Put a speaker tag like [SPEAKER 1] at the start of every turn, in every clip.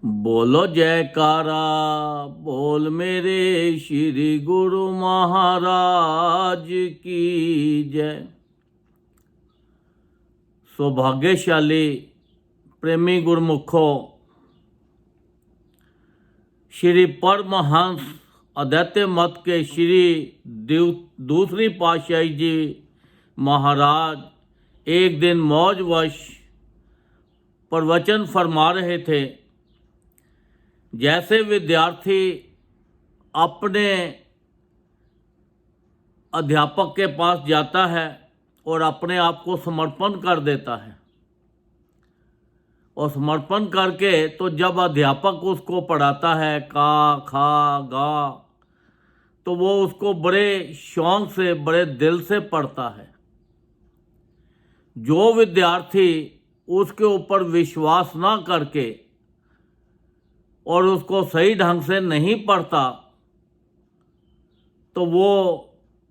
[SPEAKER 1] बोलो जयकारा बोल मेरे श्री गुरु महाराज की जय। सौभाग्यशाली प्रेमी गुरमुखों, श्री परमहंस अद्वैत मत के श्री दूसरी पातशाही जी महाराज एक दिन मौजवश प्रवचन फरमा रहे थे। जैसे विद्यार्थी अपने अध्यापक के पास जाता है और अपने आप को समर्पण कर देता है, और समर्पण करके तो जब अध्यापक उसको पढ़ाता है का खा गा, तो वो उसको बड़े शौक से बड़े दिल से पढ़ता है। जो विद्यार्थी उसके ऊपर विश्वास ना करके और उसको सही ढंग से नहीं पढ़ता, तो वो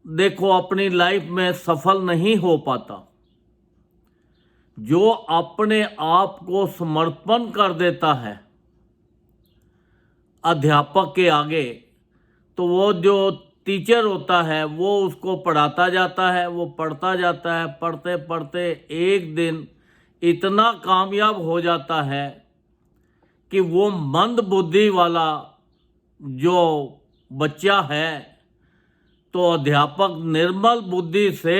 [SPEAKER 1] देखो अपनी लाइफ में सफल नहीं हो पाता। जो अपने आप को समर्पण कर देता है अध्यापक के आगे, तो वो जो टीचर होता है वो उसको पढ़ाता जाता है, वो पढ़ता जाता है। पढ़ते पढ़ते एक दिन इतना कामयाब हो जाता है कि वो मंद बुद्धि वाला जो बच्चा है, तो अध्यापक निर्मल बुद्धि से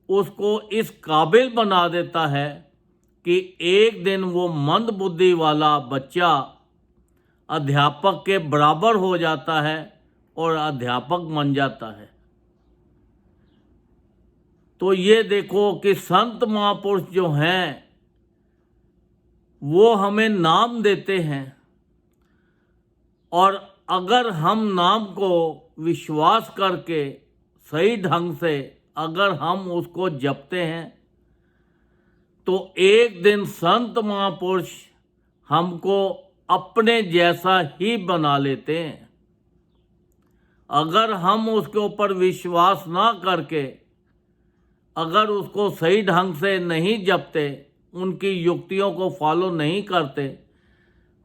[SPEAKER 1] उसको इस काबिल बना देता है कि एक दिन वो मंद बुद्धि वाला बच्चा अध्यापक के बराबर हो जाता है और अध्यापक बन जाता है। तो ये देखो कि संत महापुरुष जो हैं वो हमें नाम देते हैं, और अगर हम नाम को विश्वास करके सही ढंग से अगर हम उसको जपते हैं, तो एक दिन संत महापुरुष हमको अपने जैसा ही बना लेते हैं। अगर हम उसके ऊपर विश्वास ना करके अगर उसको सही ढंग से नहीं जपते, उनकी युक्तियों को फॉलो नहीं करते,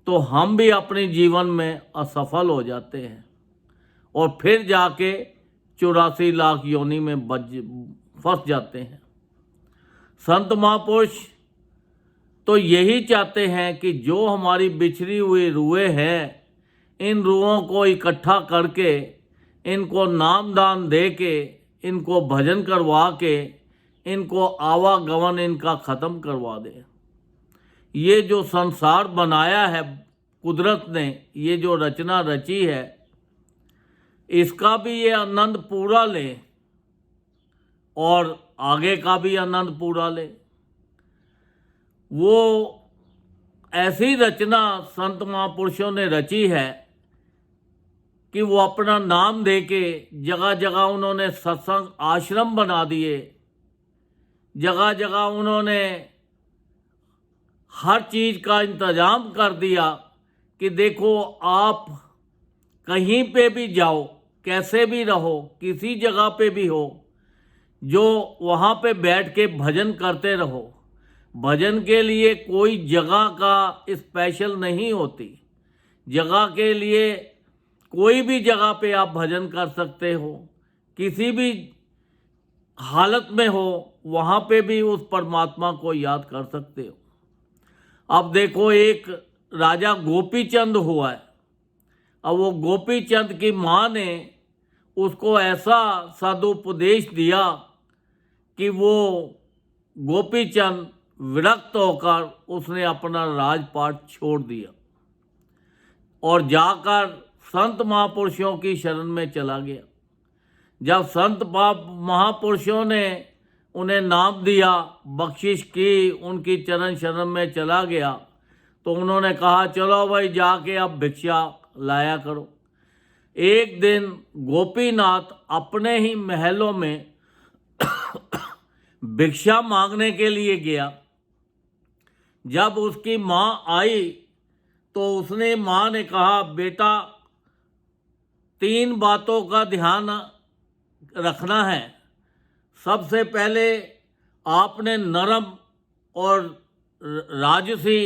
[SPEAKER 1] तो हम भी अपने जीवन में असफल हो जाते हैं और फिर जाके 84 लाख योनि में फंस जाते हैं। संत महापुरुष तो यही चाहते हैं कि जो हमारी बिछड़ी हुई रूहें हैं, इन रूहों को इकट्ठा करके इनको नामदान दे के इनको भजन करवा के इनको आवागमन इनका ख़त्म करवा दे। ये जो संसार बनाया है कुदरत ने, ये जो रचना रची है, इसका भी ये आनंद पूरा ले और आगे का भी आनंद पूरा ले। वो ऐसी रचना संत महापुरुषों ने रची है कि वो अपना नाम दे के जगह जगह उन्होंने सत्संग आश्रम बना दिए, जगह जगह उन्होंने हर चीज़ का इंतज़ाम कर दिया कि देखो आप कहीं पे भी जाओ, कैसे भी रहो, किसी जगह पे भी हो, जो वहाँ पे बैठ के भजन करते रहो। भजन के लिए कोई जगह का स्पेशल नहीं होती, जगह के लिए कोई भी जगह पे आप भजन कर सकते हो, किसी भी हालत में हो वहाँ पे भी उस परमात्मा को याद कर सकते हो। अब देखो एक राजा गोपीचंद हुआ है। अब वो गोपीचंद की माँ ने उसको ऐसा सदुपदेश दिया कि वो गोपीचंद विरक्त होकर उसने अपना राजपाट छोड़ दिया और जाकर संत महापुरुषों की शरण में चला गया। जब संत महापुरुषों ने उन्हें नाम दिया, बख्शिश की, उनकी चरण शरण में चला गया, तो उन्होंने कहा चलो भाई जाके अब भिक्षा लाया करो। एक दिन गोपीनाथ अपने ही महलों में भिक्षा मांगने के लिए गया। जब उसकी माँ आई तो उसने माँ ने कहा बेटा 3 बातों का ध्यान रखना है। सबसे पहले आपने नरम और राजसी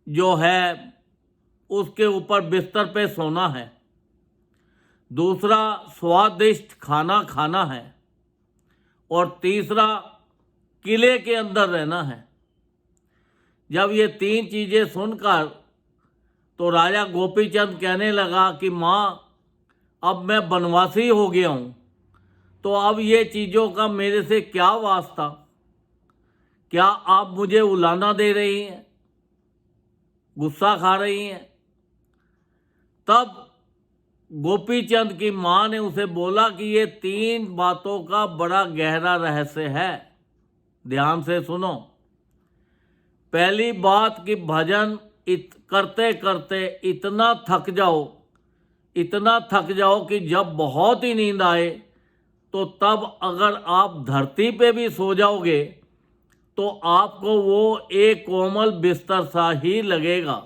[SPEAKER 1] जो है उसके ऊपर बिस्तर पे सोना है। दूसरा स्वादिष्ट खाना खाना है। और तीसरा किले के अंदर रहना है। जब ये 3 चीज़ें सुनकर तो राजा गोपीचंद कहने लगा कि माँ, अब मैं बनवासी हो गया हूँ, तो अब ये चीज़ों का मेरे से क्या वास्ता? क्या आप मुझे उलाना दे रही हैं, गुस्सा खा रही हैं? तब गोपीचंद की माँ ने उसे बोला कि ये 3 बातों का बड़ा गहरा रहस्य है, ध्यान से सुनो। पहली बात कि भजन करते करते इतना थक जाओ कि जब बहुत ही नींद आए तो तब अगर आप धरती पे भी सो जाओगे तो आपको वो एक कोमल बिस्तर सा ही लगेगा।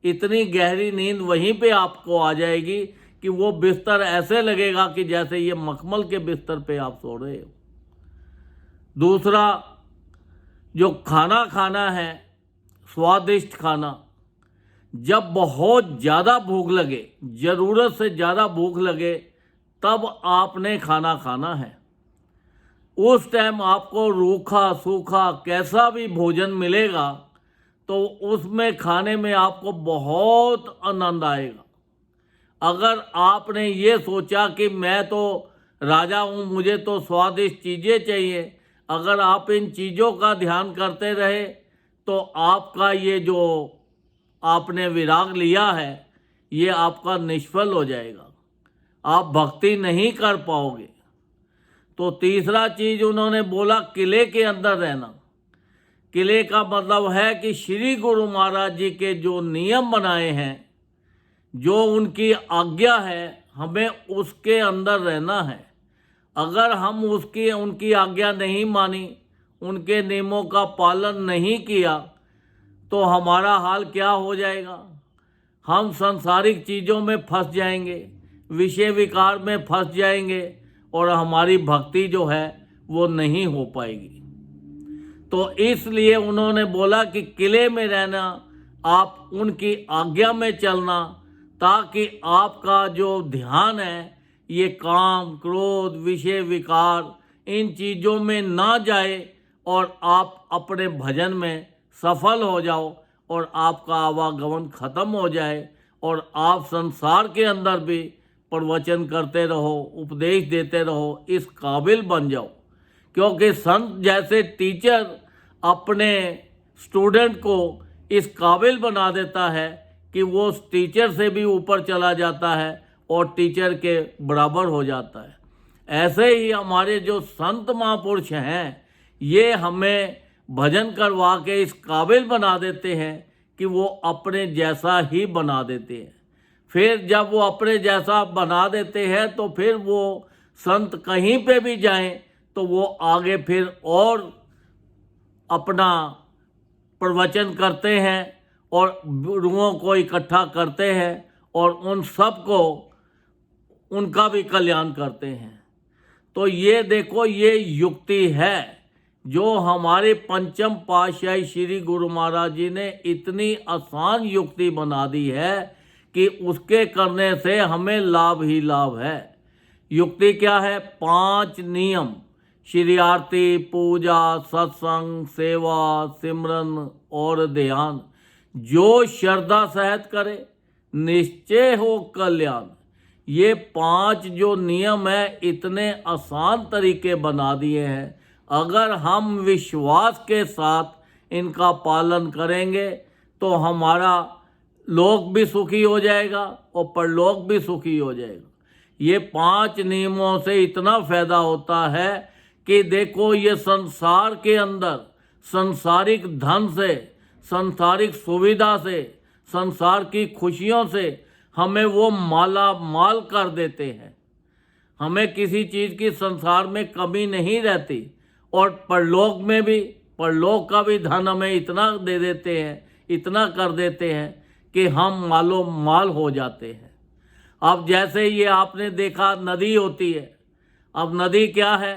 [SPEAKER 1] इतनी गहरी नींद वहीं पे आपको आ जाएगी कि वो बिस्तर ऐसे लगेगा कि जैसे ये मखमल के बिस्तर पे आप सो रहे हो। दूसरा, जो खाना खाना है, स्वादिष्ट खाना, जब बहुत ज़्यादा भूख लगे, ज़रूरत से ज़्यादा भूख लगे, तब आपने खाना खाना है। उस टाइम आपको रूखा सूखा कैसा भी भोजन मिलेगा तो उसमें खाने में आपको बहुत आनंद आएगा। अगर आपने ये सोचा कि मैं तो राजा हूँ, मुझे तो स्वादिष्ट चीज़ें चाहिए, अगर आप इन चीज़ों का ध्यान करते रहे तो आपका ये जो आपने विराग लिया है ये आपका निष्फल हो जाएगा, आप भक्ति नहीं कर पाओगे। तो तीसरा चीज़ उन्होंने बोला, किले के अंदर रहना। किले का मतलब है कि श्री गुरु महाराज जी के जो नियम बनाए हैं, जो उनकी आज्ञा है, हमें उसके अंदर रहना है। अगर हम उनकी आज्ञा नहीं मानी, उनके नियमों का पालन नहीं किया तो हमारा हाल क्या हो जाएगा? हम सांसारिक चीज़ों में फंस जाएंगे, विषय विकार में फंस जाएंगे और हमारी भक्ति जो है वो नहीं हो पाएगी। तो इसलिए उन्होंने बोला कि किले में रहना, आप उनकी आज्ञा में चलना, ताकि आपका जो ध्यान है ये काम क्रोध विषय विकार इन चीज़ों में ना जाए और आप अपने भजन में सफल हो जाओ और आपका आवागमन खत्म हो जाए और आप संसार के अंदर भी प्रवचन करते रहो, उपदेश देते रहो, इस काबिल बन जाओ। क्योंकि संत जैसे टीचर अपने स्टूडेंट को इस काबिल बना देता है कि वो टीचर से भी ऊपर चला जाता है और टीचर के बराबर हो जाता है। ऐसे ही हमारे जो संत महापुरुष हैं ये हमें भजन करवा के इस काबिल बना देते हैं कि वो अपने जैसा ही बना देते हैं। फिर जब वो अपने जैसा बना देते हैं तो फिर वो संत कहीं पे भी जाएं तो वो आगे फिर और अपना प्रवचन करते हैं और गुरुओं को इकट्ठा करते हैं और उन सब को उनका भी कल्याण करते हैं। तो ये देखो, ये युक्ति है जो हमारे पंचम पातशाही श्री गुरु महाराज जी ने इतनी आसान युक्ति बना दी है कि उसके करने से हमें लाभ ही लाभ है। युक्ति क्या है? 5 नियम, श्री आरती, पूजा, सत्संग, सेवा, सिमरन और ध्यान। जो श्रद्धा सहित करे निश्चय हो कल्याण। ये 5 जो नियम है इतने आसान तरीके बना दिए हैं। अगर हम विश्वास के साथ इनका पालन करेंगे तो हमारा लोक भी सुखी हो जाएगा और परलोक भी सुखी हो जाएगा। ये 5 नियमों से इतना फायदा होता है कि देखो, ये संसार के अंदर संसारिक धन से, संसारिक सुविधा से, संसार की खुशियों से हमें वो माला माल कर देते हैं। हमें किसी चीज़ की संसार में कमी नहीं रहती और परलोक में भी, परलोक का भी धन हमें इतना दे देते हैं, इतना कर देते हैं कि हम मालो माल हो जाते हैं। अब जैसे ये आपने देखा नदी होती है, अब नदी क्या है?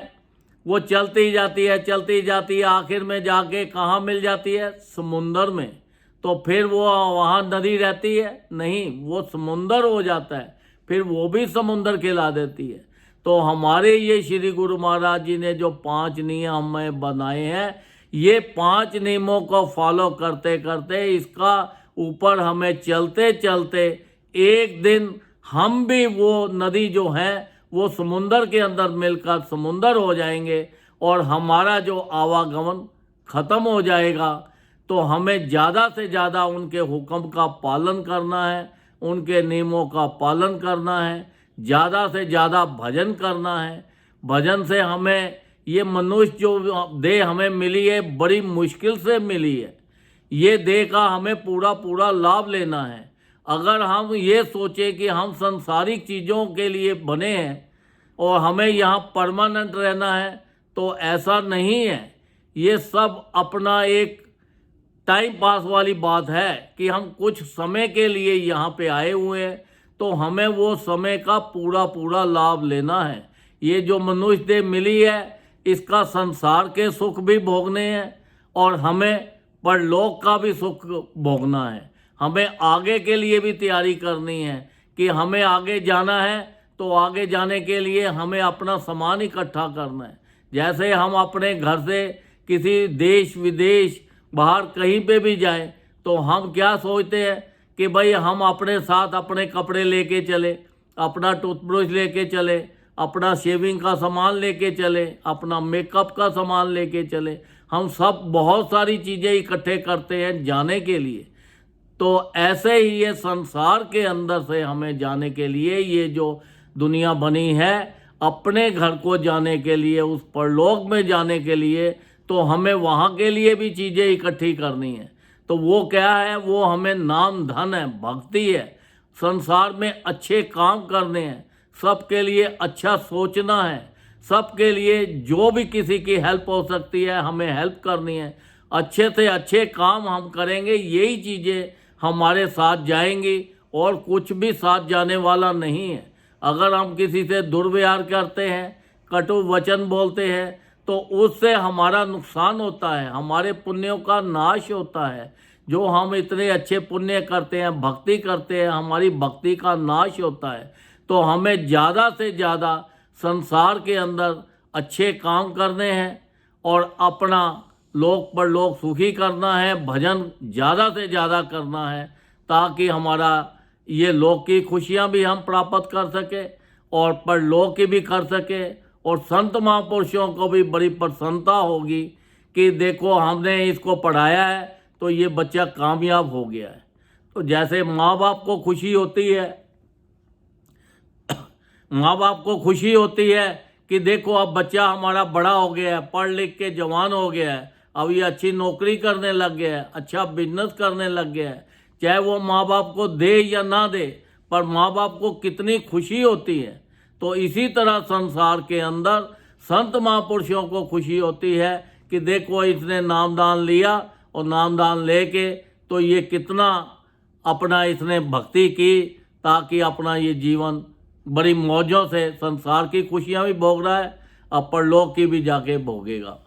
[SPEAKER 1] वो चलती जाती है, चलती जाती है, आखिर में जाके कहाँ मिल जाती है? समुंदर में। तो तो फिर वो वहाँ नदी रहती है? नहीं, वो समुंदर हो जाता है, फिर वो भी समुंदर खिला देती है। तो हमारे ये श्री गुरु महाराज जी ने जो 5 नियम हमें बनाए हैं, ये 5 नियमों को फॉलो करते करते, इसका ऊपर हमें चलते चलते एक दिन हम भी वो नदी जो है वो समुंदर के अंदर मिलकर समुंदर हो जाएंगे और हमारा जो आवागमन ख़त्म हो जाएगा। तो हमें ज़्यादा से ज़्यादा उनके हुक्म का पालन करना है, उनके नियमों का पालन करना है, ज़्यादा से ज़्यादा भजन करना है। भजन से हमें ये मनुष्य जो देह हमें मिली है बड़ी मुश्किल से मिली है, ये देह का हमें पूरा पूरा लाभ लेना है। अगर हम ये सोचें कि हम संसारिक चीज़ों के लिए बने हैं और हमें यहाँ परमानेंट रहना है, तो ऐसा नहीं है। ये सब अपना एक टाइम पास वाली बात है कि हम कुछ समय के लिए यहाँ पे आए हुए हैं, तो हमें वो समय का पूरा पूरा लाभ लेना है। ये जो मनुष्य देह मिली है, इसका संसार के सुख भी भोगने हैं और हमें परलोक का भी सुख भोगना है। हमें आगे के लिए भी तैयारी करनी है कि हमें आगे जाना है, तो आगे जाने के लिए हमें अपना सामान इकट्ठा करना है। जैसे हम अपने घर से किसी देश विदेश बाहर कहीं पे भी जाएं, तो हम क्या सोचते हैं कि भाई हम अपने साथ अपने कपड़े लेके चले, अपना टूथब्रश लेके चले, अपना शेविंग का सामान लेके चले, अपना मेकअप का सामान लेके चले। हम सब बहुत सारी चीज़ें इकट्ठे करते हैं जाने के लिए। तो ऐसे ही ये संसार के अंदर से हमें जाने के लिए, ये जो दुनिया बनी है अपने घर को जाने के लिए, उस परलोक में जाने के लिए, तो हमें वहाँ के लिए भी चीज़ें इकट्ठी करनी है। तो वो क्या है? वो हमें नाम धन है, भक्ति है, संसार में अच्छे काम करने हैं, सबके लिए अच्छा सोचना है, सबके लिए जो भी किसी की हेल्प हो सकती है हमें हेल्प करनी है। अच्छे से अच्छे काम हम करेंगे, यही चीज़ें हमारे साथ जाएंगी और कुछ भी साथ जाने वाला नहीं है। अगर हम किसी से दुर्व्यवहार करते हैं, कटु वचन बोलते हैं, तो उससे हमारा नुकसान होता है, हमारे पुण्यों का नाश होता है। जो हम इतने अच्छे पुण्य करते हैं, भक्ति करते हैं, हमारी भक्ति का नाश होता है। तो हमें ज़्यादा से ज़्यादा संसार के अंदर अच्छे काम करने हैं और अपना लोक परलोक सुखी करना है। भजन ज़्यादा से ज़्यादा करना है ताकि हमारा ये लोक की खुशियाँ भी हम प्राप्त कर सके और परलोक की भी कर सके। और संत महापुरुषों को भी बड़ी प्रसन्नता होगी कि देखो हमने इसको पढ़ाया है तो ये बच्चा कामयाब हो गया है। तो जैसे माँ बाप को खुशी होती है, माँ बाप को खुशी होती है कि देखो अब बच्चा हमारा बड़ा हो गया है, पढ़ लिख के जवान हो गया है, अब ये अच्छी नौकरी करने लग गया है, अच्छा बिजनेस करने लग गया है। चाहे वो माँ बाप को दे या ना दे, पर माँ बाप को कितनी खुशी होती है। तो इसी तरह संसार के अंदर संत महापुरुषों को खुशी होती है कि देखो इसने नामदान लिया और नामदान लेके तो ये कितना अपना इसने भक्ति की, ताकि अपना ये जीवन बड़ी मौजों से संसार की खुशियाँ भी भोग रहा है, अब परलोक की भी जाके भोगेगा।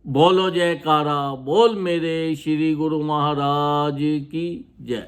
[SPEAKER 1] बोलो जयकारा, बोल मेरे श्री गुरु महाराज की जय।